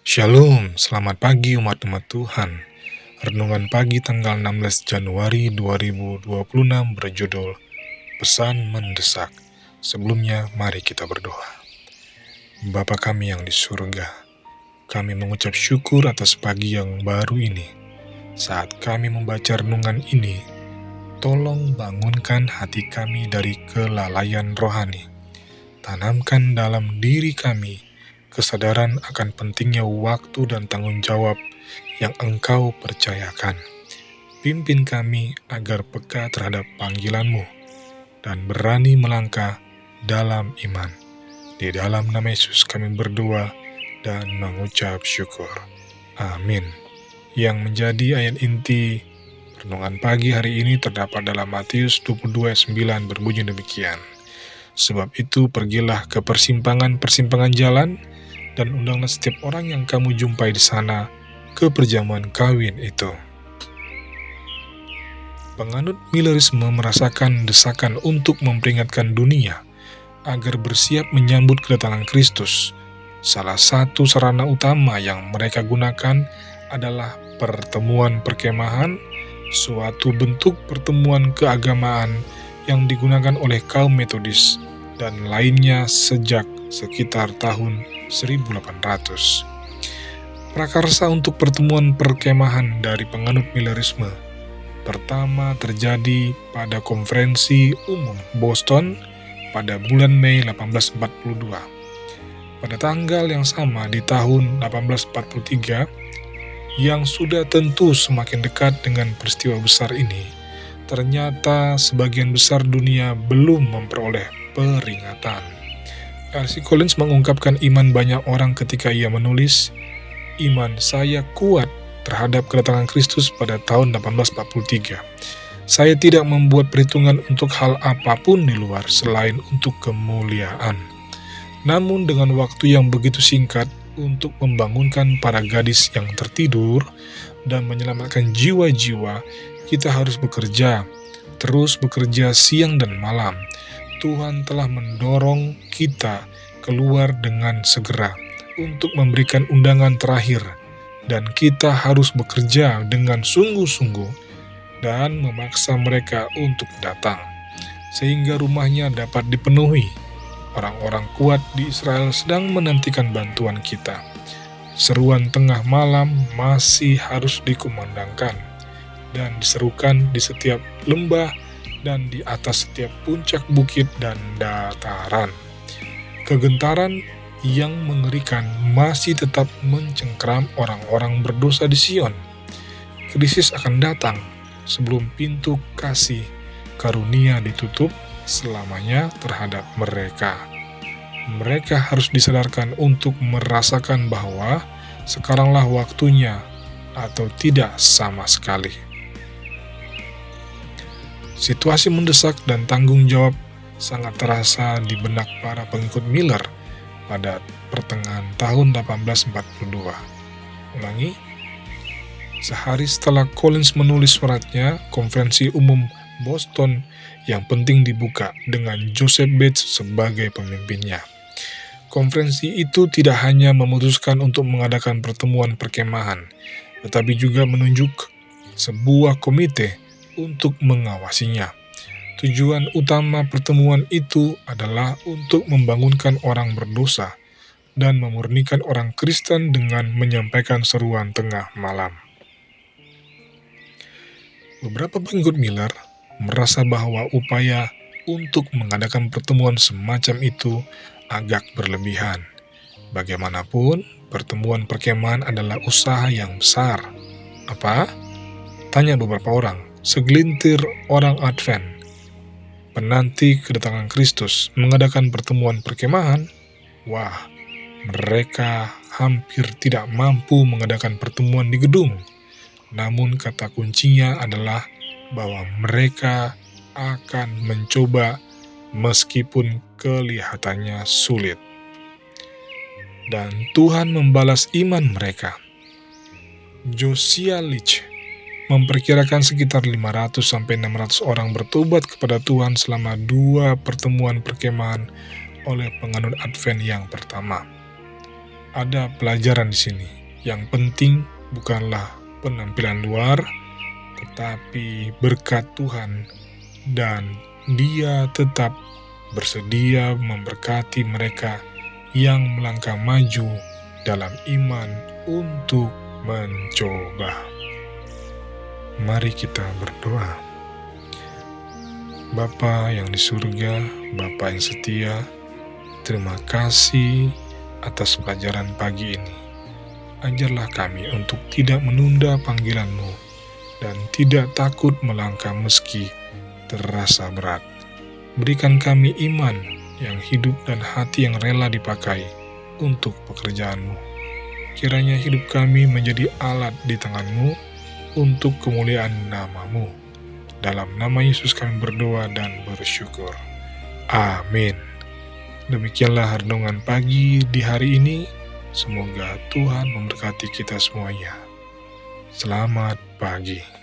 Shalom, selamat pagi umat-umat Tuhan. Renungan pagi tanggal 16 Januari 2026 berjudul Pesan Mendesak. Sebelumnya, mari kita berdoa. Bapa kami yang di surga, kami mengucap syukur atas pagi yang baru ini. Saat kami membaca renungan ini, tolong bangunkan hati kami dari kelalaian rohani. Tanamkan dalam diri kami kesadaran akan pentingnya waktu dan tanggung jawab yang Engkau percayakan. Pimpin kami agar peka terhadap panggilan-Mu dan berani melangkah dalam iman. Di dalam nama Yesus kami berdoa dan mengucap syukur. Amin. Yang menjadi ayat inti renungan pagi hari ini terdapat dalam Matius 22:9 berbunyi demikian. Sebab itu pergilah ke persimpangan-persimpangan jalan dan undanglah setiap orang yang kamu jumpai di sana ke perjamuan kawin itu. Penganut Millerisme merasakan desakan untuk memperingatkan dunia agar bersiap menyambut kedatangan Kristus. Salah satu sarana utama yang mereka gunakan adalah pertemuan perkemahan, suatu bentuk pertemuan keagamaan yang digunakan oleh kaum Metodis dan lainnya sejak sekitar tahun 1800. Prakarsa untuk pertemuan perkemahan dari penganut Millerisme pertama terjadi pada Konferensi Umum Boston pada bulan Mei 1842. Pada tanggal yang sama di tahun 1843, yang sudah tentu semakin dekat dengan peristiwa besar ini, ternyata sebagian besar dunia belum memperoleh peringatan. R.C. Collins mengungkapkan iman banyak orang ketika ia menulis, "Iman saya kuat terhadap kedatangan Kristus pada tahun 1843. Saya tidak membuat perhitungan untuk hal apapun di luar selain untuk kemuliaan. Namun dengan waktu yang begitu singkat untuk membangunkan para gadis yang tertidur dan menyelamatkan jiwa-jiwa, kita harus bekerja, terus bekerja siang dan malam. Tuhan telah mendorong kita keluar dengan segera untuk memberikan undangan terakhir, dan kita harus bekerja dengan sungguh-sungguh dan memaksa mereka untuk datang, sehingga rumahnya dapat dipenuhi. Orang-orang kuat di Israel sedang menantikan bantuan kita. Seruan tengah malam masih harus dikumandangkan dan diserukan di setiap lembah dan di atas setiap puncak bukit dan dataran. Kegentaran yang mengerikan masih tetap mencengkeram orang-orang berdosa di Sion. Krisis akan datang sebelum pintu kasih karunia ditutup selamanya terhadap mereka. Mereka harus disadarkan untuk merasakan bahwa sekaranglah waktunya atau tidak sama sekali. Situasi mendesak dan tanggung jawab sangat terasa di benak para pengikut Miller pada pertengahan tahun 1842. Ulangi, sehari setelah Collins menulis suratnya, Konferensi Umum Boston yang penting dibuka dengan Joseph Bates sebagai pemimpinnya. Konferensi itu tidak hanya memutuskan untuk mengadakan pertemuan perkemahan, tetapi juga menunjuk sebuah komite untuk mengawasinya. Tujuan utama pertemuan itu adalah untuk membangunkan orang berdosa dan memurnikan orang Kristen dengan menyampaikan seruan tengah malam. Beberapa pengikut Miller merasa bahwa upaya untuk mengadakan pertemuan semacam itu agak berlebihan. Bagaimanapun, pertemuan perkemahan adalah usaha yang besar. Apa? Tanya beberapa orang. Segelintir orang Advent, penanti kedatangan Kristus, mengadakan pertemuan perkemahan. Wah, mereka hampir tidak mampu mengadakan pertemuan di gedung. Namun kata kuncinya adalah bahwa mereka akan mencoba meskipun kelihatannya sulit. Dan Tuhan membalas iman mereka. Josiah Litch memperkirakan sekitar 500-600 orang bertobat kepada Tuhan selama 2 pertemuan perkemahan oleh penganut Advent yang pertama. ada pelajaran di sini. Yang penting bukanlah penampilan luar, tetapi berkat Tuhan, dan Dia tetap bersedia memberkati mereka yang melangkah maju dalam iman untuk mencoba. Mari kita berdoa. Bapa yang di surga, Bapa yang setia, terima kasih atas pelajaran pagi ini. Ajarlah kami untuk tidak menunda panggilan-Mu dan tidak takut melangkah meski terasa berat. Berikan kami iman yang hidup dan hati yang rela dipakai untuk pekerjaan-Mu. Kiranya hidup kami menjadi alat di tangan-Mu untuk kemuliaan nama-Mu. Dalam nama Yesus kami berdoa dan bersyukur. Amin. Demikianlah renungan pagi di hari ini. Semoga Tuhan memberkati kita semuanya. Selamat pagi.